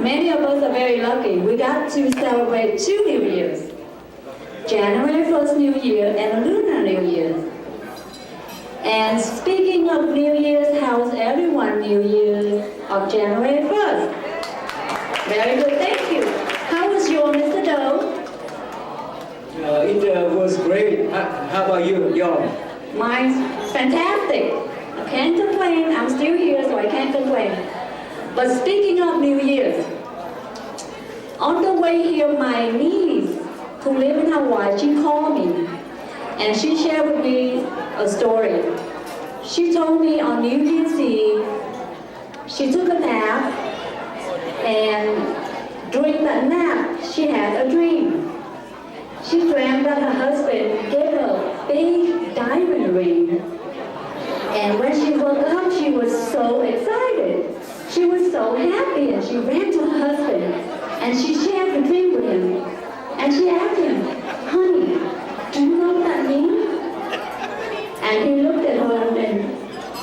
many of us are very lucky. We got to celebrate 2 New Years. January 1st New Year and Lunar New Year. And speaking of New Year's, how's everyone New Year's on January 1st? Very good, thank you. How was your Mr. Doe? It was great. How about you, Yon? Mine's fantastic. I can't complain. I'm still here, so I can't complain. But speaking of New Year's, on the way here, my niece, who lives in Hawaii, she called me and she shared with me a story. She told me on New Year's Eve, she took a nap, and during that nap, she had a dream. She dreamt that her husband gave her a big diamond ring. And when she woke up, she was so excited. She was so happy, and she ran to her husband, and she shared the dream with him. And she asked him, "Honey, do you know what that means?" And he looked at her and then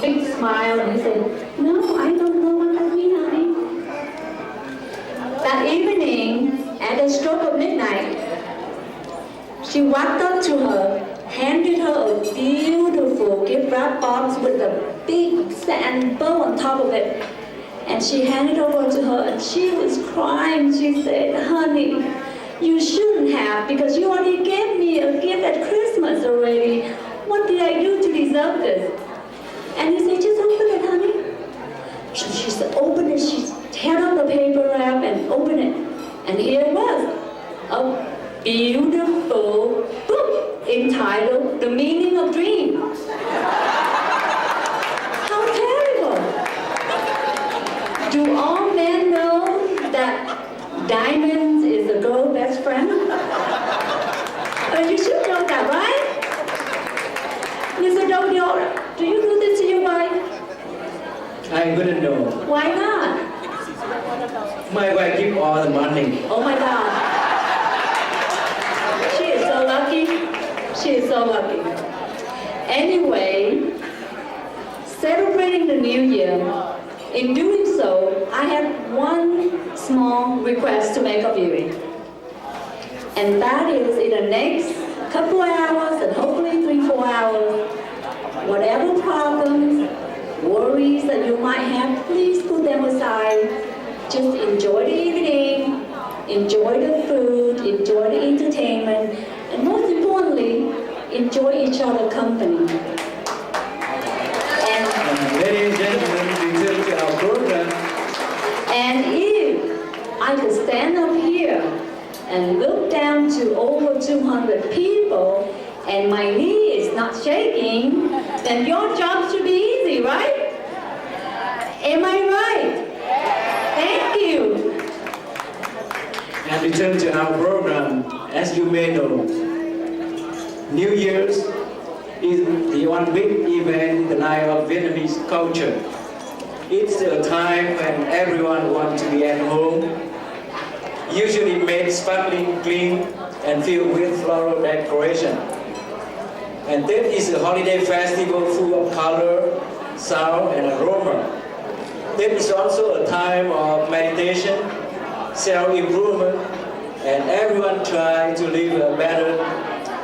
big smile, and he said, "No, I don't know what that means, honey." That evening, at the stroke of midnight, she walked up to her, handed her a beautiful gift wrap box with a big sand bow on top of it. And she handed it over to her, and she was crying. She said, "Honey, you shouldn't have, because you already gave me a gift at Christmas already. What did I do to deserve this?" And he said, "Just open it, honey." So she said, "Open it." She tear out the paper wrap and open it. And here it was, a beautiful book entitled "The Meaning of Dream." How terrible! Do all men know that diamonds is a girl's best friend? You should know that, right? Mr. Doe, do you do this to your wife? I wouldn't know. Why not? My wife give all the money. Oh my God. She is so lucky. She is so lucky. Anyway, celebrating the New Year, in doing so, I have one small request to make of you. And that is, in the next couple of hours, and hopefully 3-4 hours, whatever problems, worries that you might have, please put them aside. Just enjoy the evening, enjoy the food, enjoy the entertainment, and most importantly, enjoy each other's company. Ladies and gentlemen, return to our program. And if I could stand up here and look down to over 200 people and my knee is not shaking, then your job should be easy, right? Am I right? Thank you. And return to our program. As you may know, New Year's is the one big event in the life of Vietnamese culture. It's a time when everyone wants to be at home, usually made sparkling clean and filled with floral decoration. And Tet is a holiday festival full of color, sound, and aroma. Tet is also a time of meditation, self-improvement, and everyone tries to live better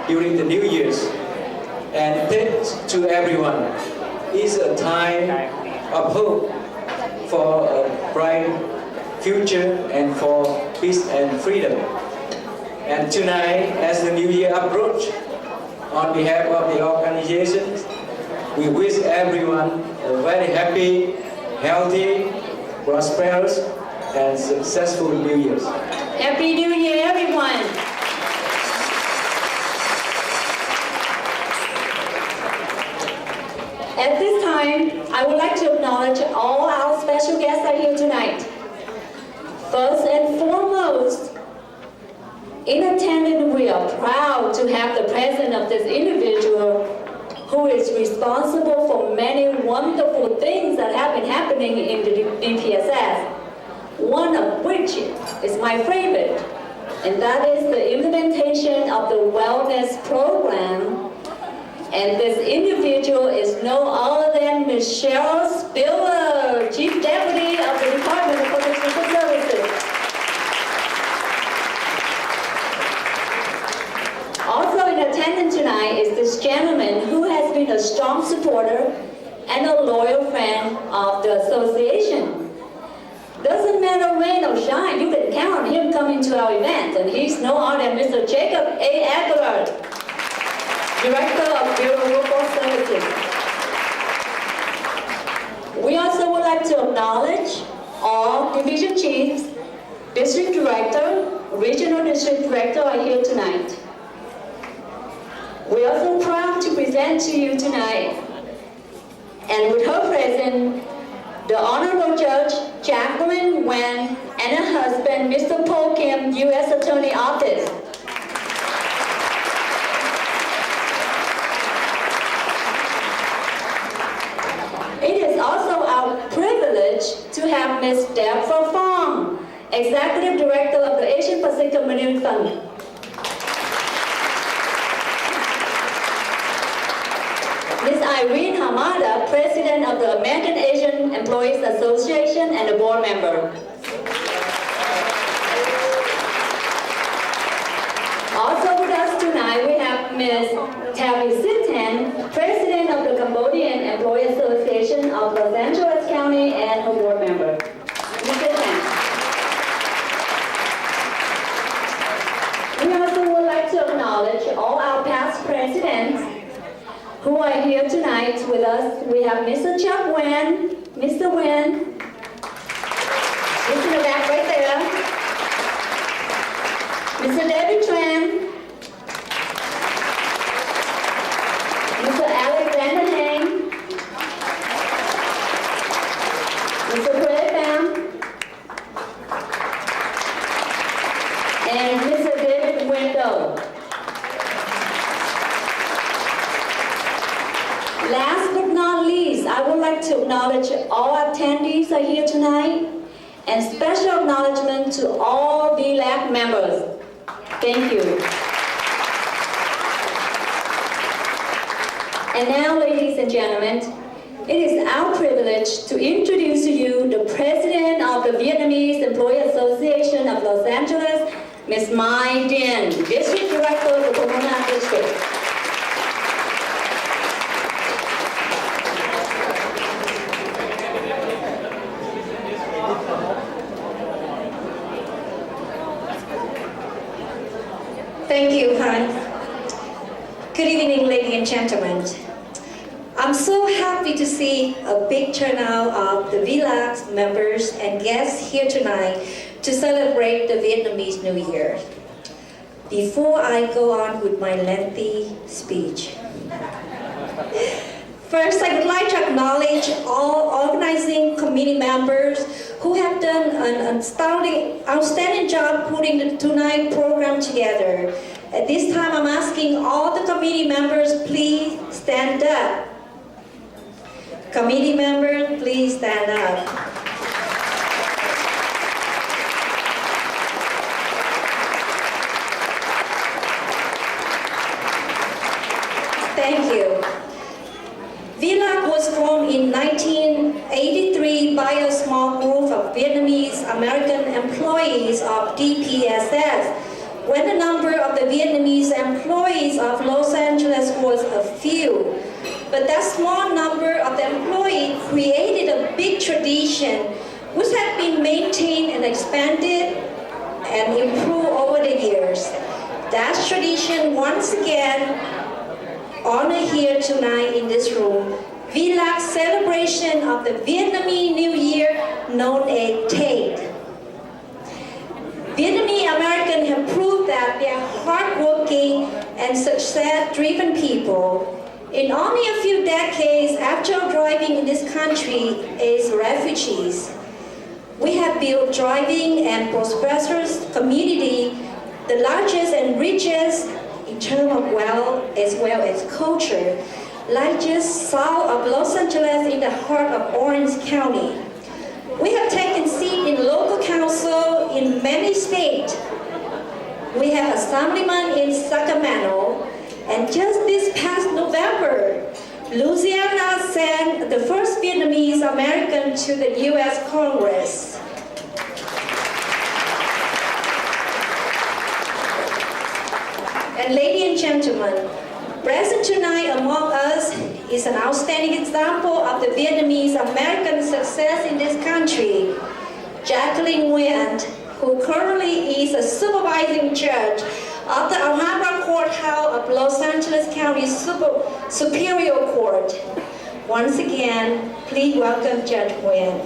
during the New Year's. And Tet to everyone is a time of hope for a bright future and for peace and freedom. And tonight, as the New Year approaches, on behalf of the organization, we wish everyone a very happy, healthy, prosperous, and successful New Year's. Happy New Year, everyone. At this time, I would like to acknowledge all our special guests that are here tonight. First and foremost, in attendance, we are proud to have the presence of this individual who is responsible for many wonderful things that have been happening in the DPSS. One of which is my favorite, and that is the implementation of the wellness program. And this individual is no other than Michelle Spiller, Chief Deputy of the Department of Public Services. matter rain or shine, you can count on him coming to our event. And he's no other than Mr. Jacob A. Aguilar, Director of Bureau Workforce Services. We also would like to acknowledge all division chiefs, district director, regional district director are here tonight. We're also proud to present to you tonight, and with her present, the Honorable Judge Jacqueline Wen and her husband, Mr. Paul Kim, U.S. Attorney Office. It is also our privilege to have Ms. Deborah Fong, Executive Director of the Asian Pacific Community Fund. Ms. Irene Hamada, President of the American Asian Employees Association and a board member. Also with us tonight, we have Ms. Terry Sitan, President of the Cambodian Employees Association of Los Angeles County and her board member. Ms. Sitan. We also would like to acknowledge all our past presidents who are here tonight with us. We have Mr. Chuck Wen, Mr. Wen, he's in the back right there, Mr. David Tran, Mr. Alexander Hang, Mr. Craig Pham, and Mr. David Wendell. Last but not least, I would like to acknowledge all attendees are here tonight, and special acknowledgement to all VEALAC members. Thank you. And now, ladies and gentlemen, it is our privilege to introduce to you the President of the Vietnamese Employee Association of Los Angeles, Ms. Mai Dien, District Director of the Pomona District. Thank you, Han. Good evening, ladies and gentlemen. I'm so happy to see a big turnout of the VEALAC members and guests here tonight to celebrate the Vietnamese New Year. Before I go on with my lengthy speech, first I would like to acknowledge all organizing committee members who have done an outstanding job putting the tonight's program together. At this time, I'm asking all the committee members, please stand up. Committee members, please stand up. Thank you. VEALAC was formed in 1983 by a small group of Vietnamese American employees of DPSS, when the number of the Vietnamese employees of Los Angeles was a few. But that small number of the employees created a big tradition which has been maintained and expanded and improved over the years. That tradition once again honored here tonight in this room, VEALAC celebration of the Vietnamese New Year known as Tet. Vietnamese Americans have proved that they are hardworking and success-driven people. In only a few decades after arriving in this country as refugees, we have built thriving and prosperous community, the largest and richest in terms of wealth as well as culture, like just south of Los Angeles in the heart of Orange County. We have taken seat in local council in many states. We have assemblyman in Sacramento, and just this past November, Louisiana sent the first Vietnamese American to the U.S. Congress. And ladies and gentlemen, present tonight among us is an outstanding example of the Vietnamese American success in this country. Jacqueline Wendt, who currently is a supervising judge of the Alhambra Courthouse of Los Angeles County Superior Court. Once again, please welcome Judge Wendt.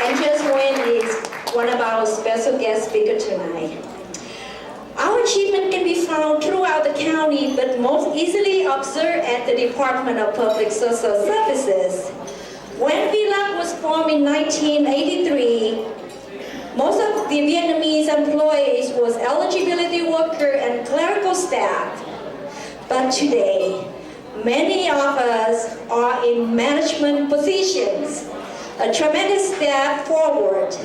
And Judge Wendt is one of our special guest speakers tonight. Our achievement can be found throughout the county, but most easily observed at the Department of Public Social Services. When VEALAC was formed in 1983, most of the Vietnamese employees was eligibility worker and clerical staff. But today, many of us are in management positions, a tremendous step forward,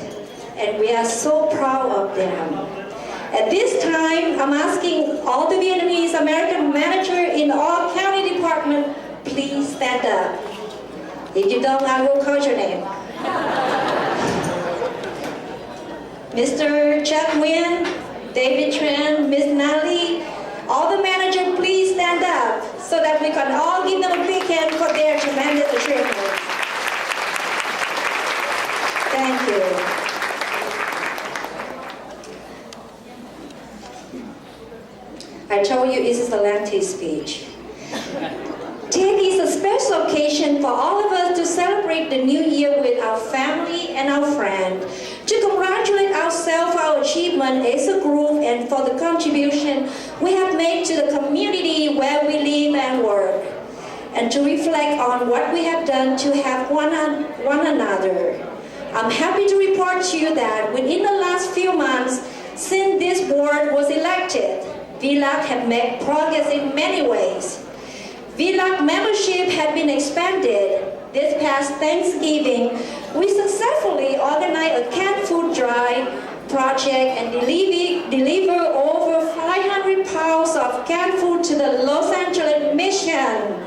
and we are so proud of them. At this time, I'm asking all the Vietnamese American managers in all county departments, please stand up. If you don't, I will call your name. Mr. Chuck Nguyen, David Tran, Ms. Natalie, all the managers, please stand up so that we can all give them a big hand for their tremendous achievement. Thank you. I told you this is a lengthy speech. Tet is a special occasion for all of us to celebrate the new year with our family and our friends, to congratulate ourselves for our achievement as a group and for the contribution we have made to the community where we live and work, and to reflect on what we have done to help one another. I'm happy to report to you that within the last few months since this board was elected, VEALAC have made progress in many ways. VEALAC membership had been expanded. This past Thanksgiving, we successfully organized a canned food drive project and deliver over 500 pounds of canned food to the Los Angeles mission.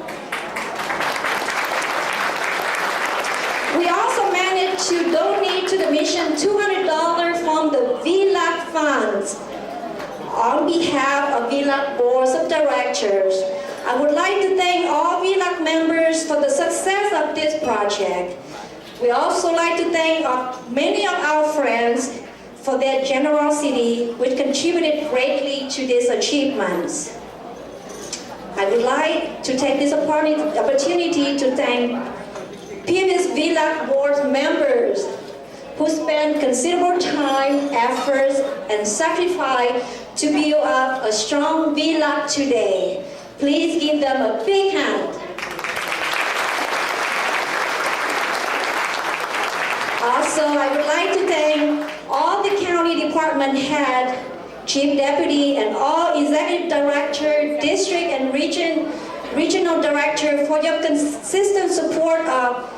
We also managed to donate to the mission $200 from the VEALAC funds. On behalf of VEALAC Boards of Directors, I would like to thank all VEALAC members for the success of this project. We also like to thank many of our friends for their generosity, which contributed greatly to these achievements. I would like to take this opportunity to thank previous VEALAC Board members who spent considerable time, efforts, and sacrifice to build up a strong VEALAC today. Please give them a big hand. Also, I would like to thank all the county department head, chief deputy, and all executive director, district and regional director for your consistent support of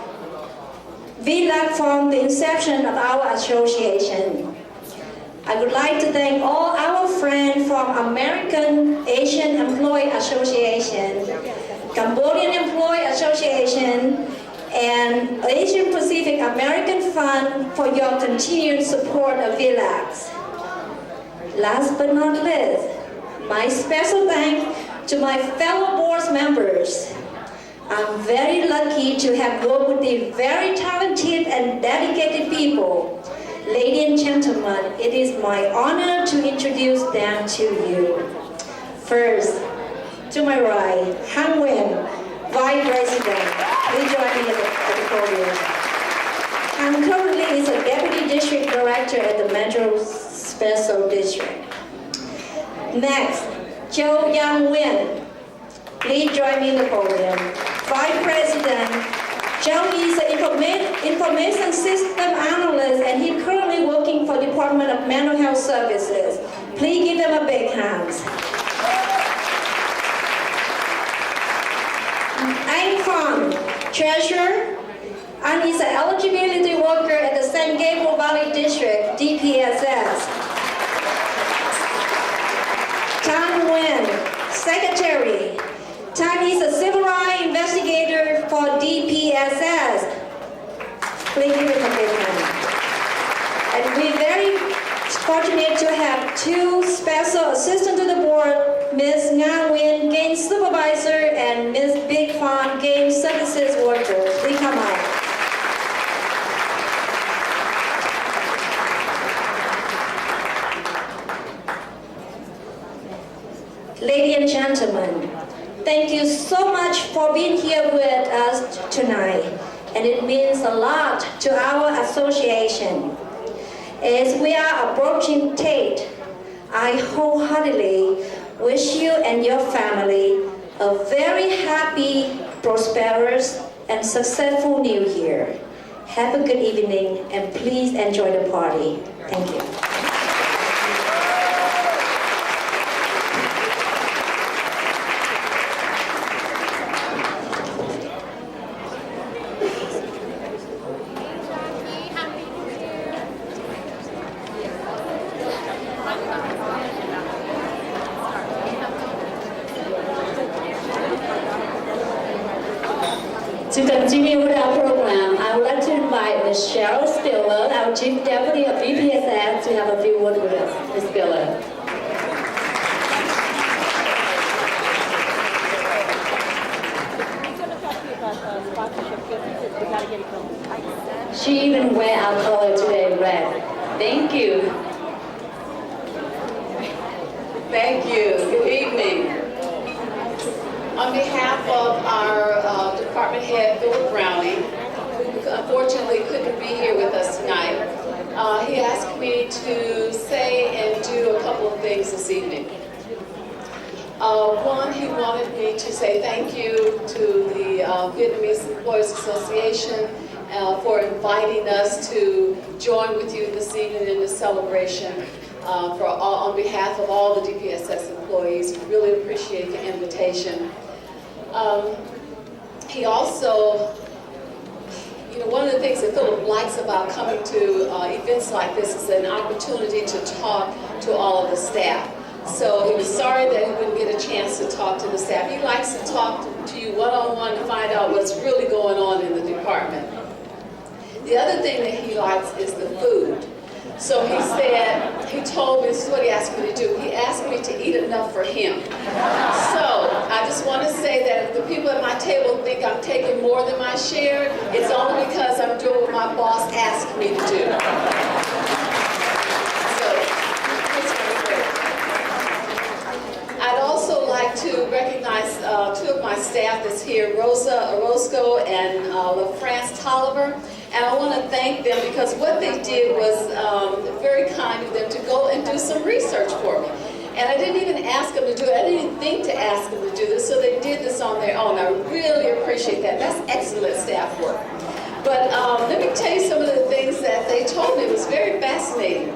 VEALAC from the inception of our association. I would like to thank all our friends from American Asian Employee Association, Cambodian Employee Association, and Asian Pacific American Fund for your continued support of VEALAC. Last but not least, my special thanks to my fellow board members. I'm very lucky to have worked with these very talented and dedicated people. Ladies and gentlemen, it is my honor to introduce them to you. First, to my right, Han Nguyen, Vice President. Please join me at the podium. Han currently is a Deputy District Director at the Metro Special District. Next, Joe Yang Nguyen. Please join me at the podium. Vice President. Joe is an information system analyst, and he's currently working for Department of Mental Health Services. Please give them a big hand. Anh Kong, Treasurer, and he's an eligibility worker at the San Gabriel Valley District, DPSS. Tan Nguyen, Secretary. Tan is a civil rights investigator for DPSS. Please give him a big hand. And we're very fortunate to have two special assistants to the board, Ms. Nga Nguyen, Game Supervisor, and Ms. Big Fan, Game Services Worker. Please come on. it means a lot to our association. As we are approaching Tet, I wholeheartedly wish you and your family a very happy, prosperous, and successful New Year. Have a good evening, and please enjoy the party. Thank you. To continue with our program, I would like to invite Ms. Cheryl Stiller, our Chief Deputy of VPSS, to have a few words with us. Ms. Stiller. She even wear our color today, red. Thank you. Thank you. Good evening. On behalf of our department head, Philip Browning, who unfortunately couldn't be here with us tonight, he asked me to say and do a couple of things this evening. One, he wanted me to say thank you to the Vietnamese Employees Association for inviting us to join with you this evening in the celebration on behalf of all the DPSS employees. We really appreciate the invitation. He also, one of the things that Philip likes about coming to events like this is an opportunity to talk to all of the staff. So he was sorry that he wouldn't get a chance to talk to the staff. He likes to talk to you one-on-one to find out what's really going on in the department. The other thing that he likes is the food. So he said, he told me, this is what he asked me to do. He asked me to eat enough for him. So I just want to say that if the people at my table think I'm taking more than my share, it's only because I'm doing what my boss asked me to do. So, I'd also like to recognize two of my staff that's here, Rosa Orozco and LaFrance Tolliver. And I want to thank them because what they did was very kind of them to go and do some research for me. And I didn't even ask them to do it. I didn't even think to ask them to do this, so they did this on their own. I really appreciate that. That's excellent staff work. But let me tell you some of the things that they told me. It was very fascinating.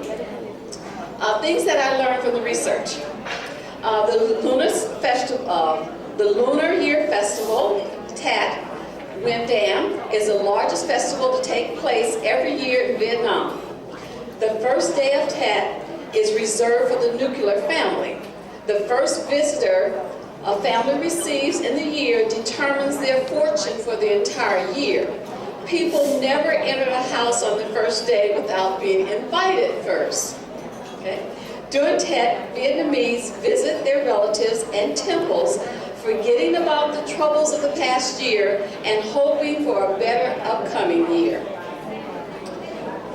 Things that I learned from the research. The Lunar Year Festival, Tet, Nguyen Dam, is the largest festival to take place every year in Vietnam. The first day of Tet is reserved for the nuclear family. The first visitor a family receives in the year determines their fortune for the entire year. People never enter a house on the first day without being invited first. Okay? During Tet, Vietnamese visit their relatives and temples, forgetting about the troubles of the past year and hoping for a better upcoming year.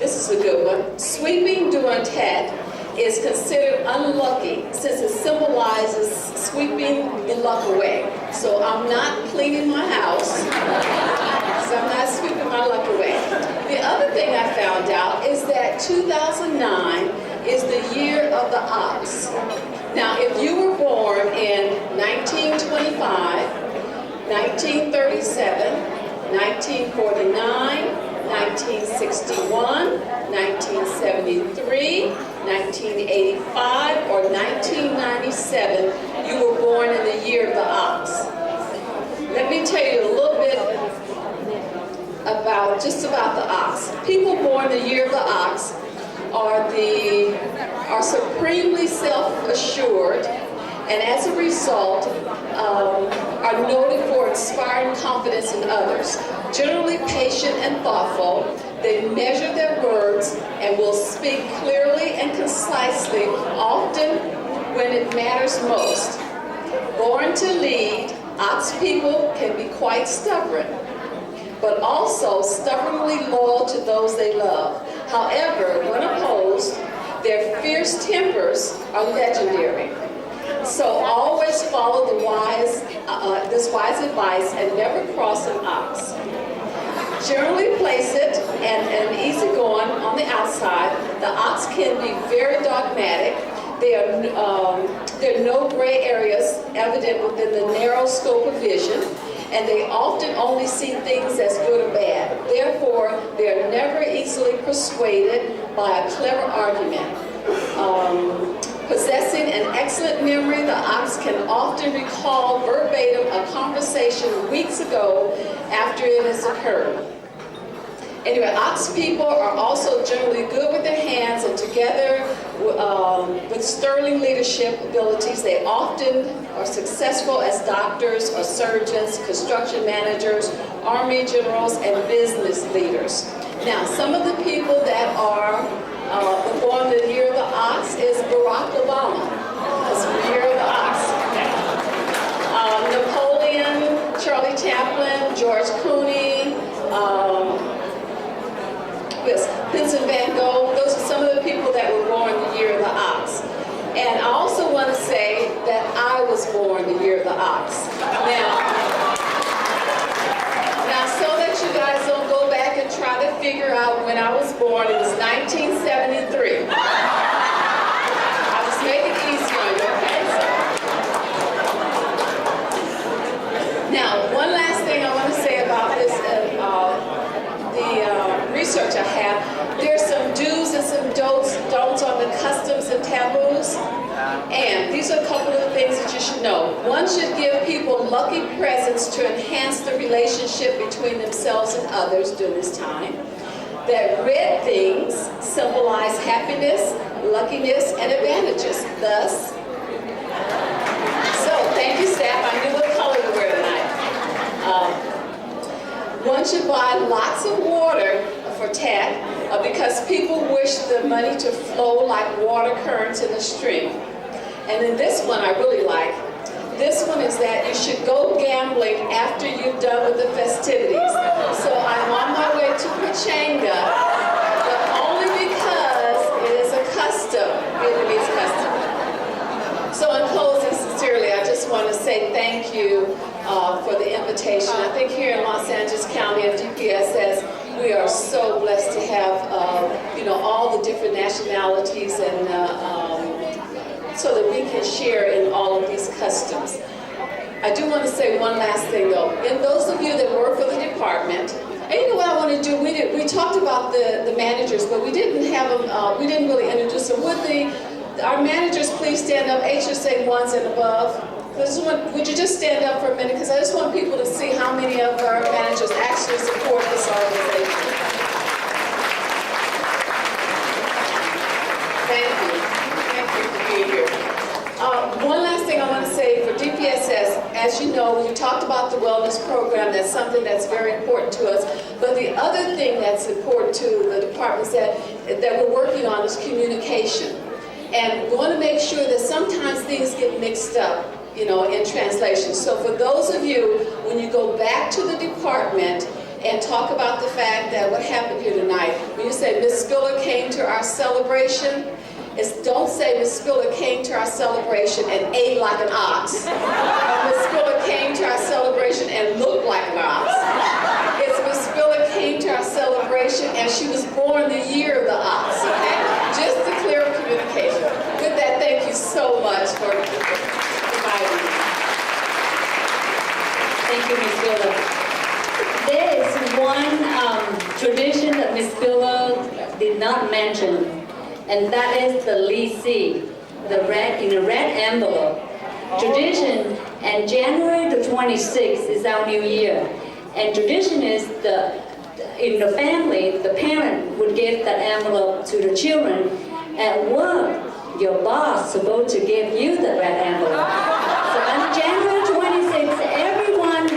This is a good one. Sweeping during Tet is considered unlucky since it symbolizes sweeping the luck away. So I'm not cleaning my house, so I'm not sweeping my luck away. The other thing I found out is that 2009 is the year of the ox. Now, if you were born in 1925, 1937, 1949, 1961, 1973, 1985, or 1997, you were born in the year of the ox. Let me tell you a little bit about the ox. People born in the year of the ox are supremely self-assured, and as a result, are noted for inspiring confidence in others. Generally patient and thoughtful, they measure their words and will speak clearly and concisely, often when it matters most. Born to lead, ox people can be quite stubborn, but also stubbornly loyal to those they love. However, when opposed, their fierce tempers are legendary. So always follow this wise advice and never cross an ox. Generally placid and easygoing on the outside, the ox can be very dogmatic. There are no gray areas evident within the narrow scope of vision, and they often only see things as good or bad. Therefore, they are never easily persuaded by a clever argument. Possessing an excellent memory, the ox can often recall verbatim a conversation weeks ago after it has occurred. Anyway, ox people are also generally good with their hands, and together with sterling leadership abilities, they often are successful as doctors or surgeons, construction managers, army generals, and business leaders. Now, some of the people that are born the year of the ox is Barack Obama. That's the year of the ox. Napoleon, Charlie Chaplin, George Clooney, Vincent Van Gogh. Those are some of the people that were born the year of the ox. And I also want to say that I was born the year of the ox. Now, so that you guys don't go back and try to figure out when I was born, it was 1973. I'll just make it easy on you, okay? Now, one last thing I want to say about this, the research I have, there's some do's and some don'ts on the customs and taboos. And these are a couple of things that you should know. One should give people lucky presents to enhance the relationship between themselves and others during this time. That red things symbolize happiness, luckiness, and advantages. Thus, so thank you, staff. I knew what color to wear tonight. One should buy lots of water for Tet because people wish the money to flow like water currents in a stream. And then this one I really like. This one is that you should go gambling after you've done with the festivities. So I'm on my way to Pachanga, but only because it is a custom, Vietnamese custom. So in closing, sincerely, I just want to say thank you for the invitation. I think here in Los Angeles County at DPSS, we are so blessed to have all the different nationalities and so that we can share in all of these customs. I do want to say one last thing though. And those of you that work for the department, and you know what I want to do? We talked about the managers, but we didn't have them. We didn't really introduce them. Would our managers please stand up? HSA 1s and above. Would you just stand up for a minute? Because I just want people to see how many of our managers actually support this organization. Thank you. Thank you for being here. One last thing I want to say for DPSS, as you know, we talked about the wellness program. That's something that's very important to us. But the other thing that's important to the department that we're working on is communication. And we want to make sure that sometimes things get mixed up, in translation. So for those of you, when you go back to the department and talk about the fact that what happened here tonight, when you say Miss Spiller came to our celebration, don't say Miss Spiller came to our celebration and ate like an ox. Or Miss Spiller came to our celebration and looked like an ox. It's Miss Spiller came to our celebration and she was born the year of the ox, okay? Just to clear up communication. With that, thank you so much for inviting me. Thank you, Ms. Spiller. There is one tradition that Ms. Spiller did not mention, and that is the Lisi, in a red envelope. Tradition, and January the 26th is our new year. And tradition is in the family, the parent would give that envelope to the children. At work, your boss is supposed to give you the red envelope. So on January 26th, everyone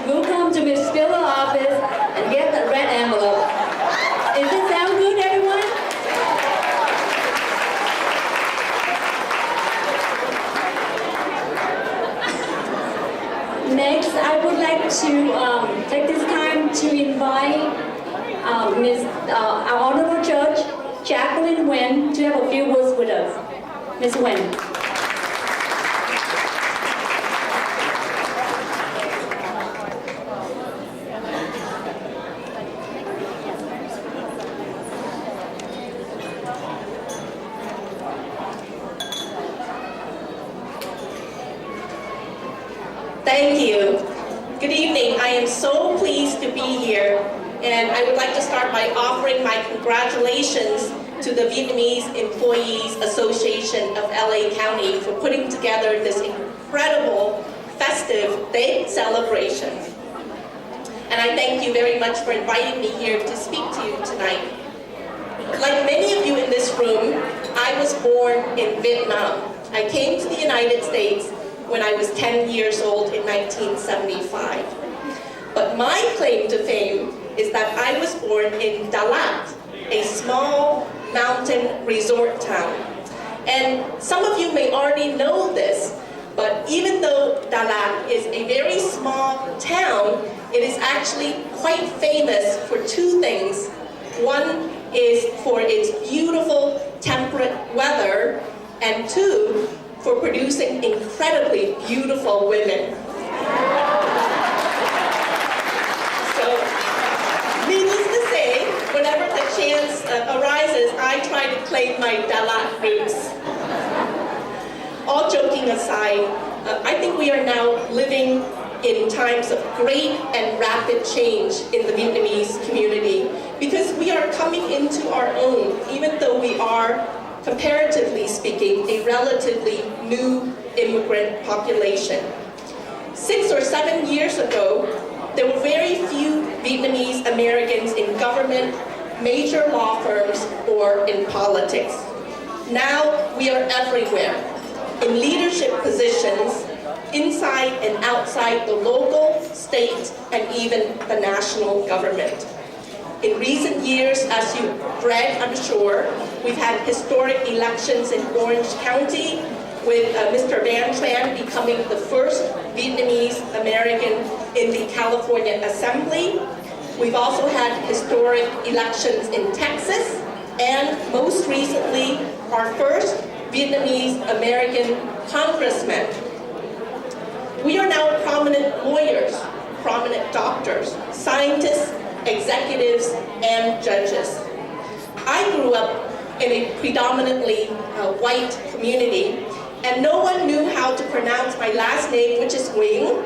will come to Ms. Spiller's office and get the red envelope. Does it sound good, everyone? Next, I would like to take this time to invite our Honorable Judge, Jacqueline Nguyen, to have a few words with us. Ms. Nguyen. Good evening. I am so pleased to be here, and I would like to start by offering my congratulations to the Vietnamese Employees Association of LA County for putting together this incredible festive Tết celebration. And I thank you very much for inviting me here to speak to you tonight. Like many of you in this room, I was born in Vietnam. I came to the United States when I was 10 years old in 1975. But my claim to fame is that I was born in Đà Lạt, a small mountain resort town. And some of you may already know this, but even though Đà Lạt is a very small town, it is actually quite famous for two things. One is for its beautiful temperate weather, and two, for producing incredibly beautiful women. So, needless to say, whenever the chance arises, I try to claim my Đà Lạt roots. All joking aside, I think we are now living in times of great and rapid change in the Vietnamese community, because we are coming into our own, even though we are, comparatively speaking, a relatively new immigrant population. 6 or 7 years ago, there were very few Vietnamese Americans in government, major law firms, or in politics. Now we are everywhere, in leadership positions, inside and outside the local, state, and even the national government. In recent years, as you've read, I'm sure, we've had historic elections in Orange County, with Mr. Van Tran becoming the first Vietnamese American in the California Assembly. We've also had historic elections in Texas, and most recently, our first Vietnamese American congressman. We are now prominent lawyers, prominent doctors, scientists, executives, and judges. I grew up in a predominantly white community, and no one knew how to pronounce my last name, which is Nguyen,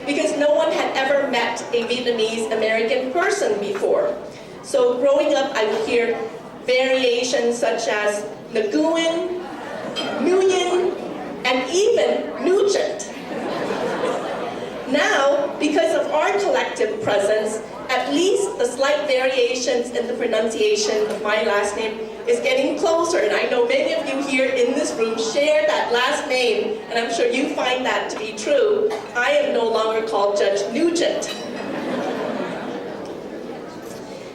because no one had ever met a Vietnamese American person before. So growing up, I would hear variations such as Nguyen, Nguyen, and even Nugent. Now, because of our collective presence, at least the slight variations in the pronunciation of my last name is getting closer, and I know many of you here in this room share that last name, and I'm sure you find that to be true. I am no longer called Judge Nugent.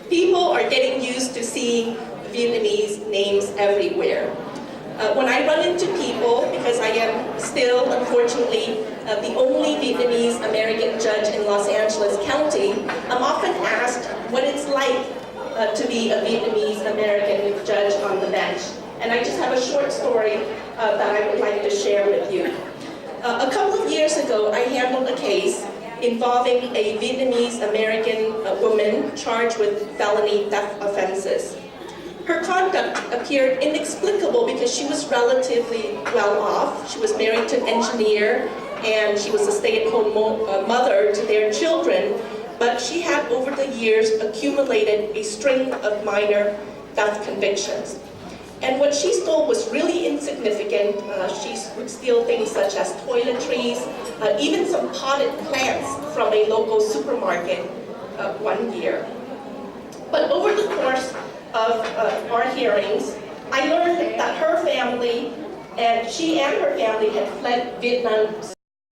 People are getting used to seeing Vietnamese names everywhere. When I run into people, because I am still, unfortunately, the only Vietnamese American judge in Los Angeles County, I'm often asked what it's like to be a Vietnamese American judge on the bench. And I just have a short story that I would like to share with you. A couple of years ago, I handled a case involving a Vietnamese American woman charged with felony theft offenses. Her conduct appeared inexplicable because she was relatively well off. She was married to an engineer, and she was a stay-at-home mother to their children, but she had over the years accumulated a string of minor theft convictions. And what she stole was really insignificant. She would steal things such as toiletries, even some potted plants from a local supermarket one year. But over the course of our hearings, I learned that her family, and she and her family had fled Vietnam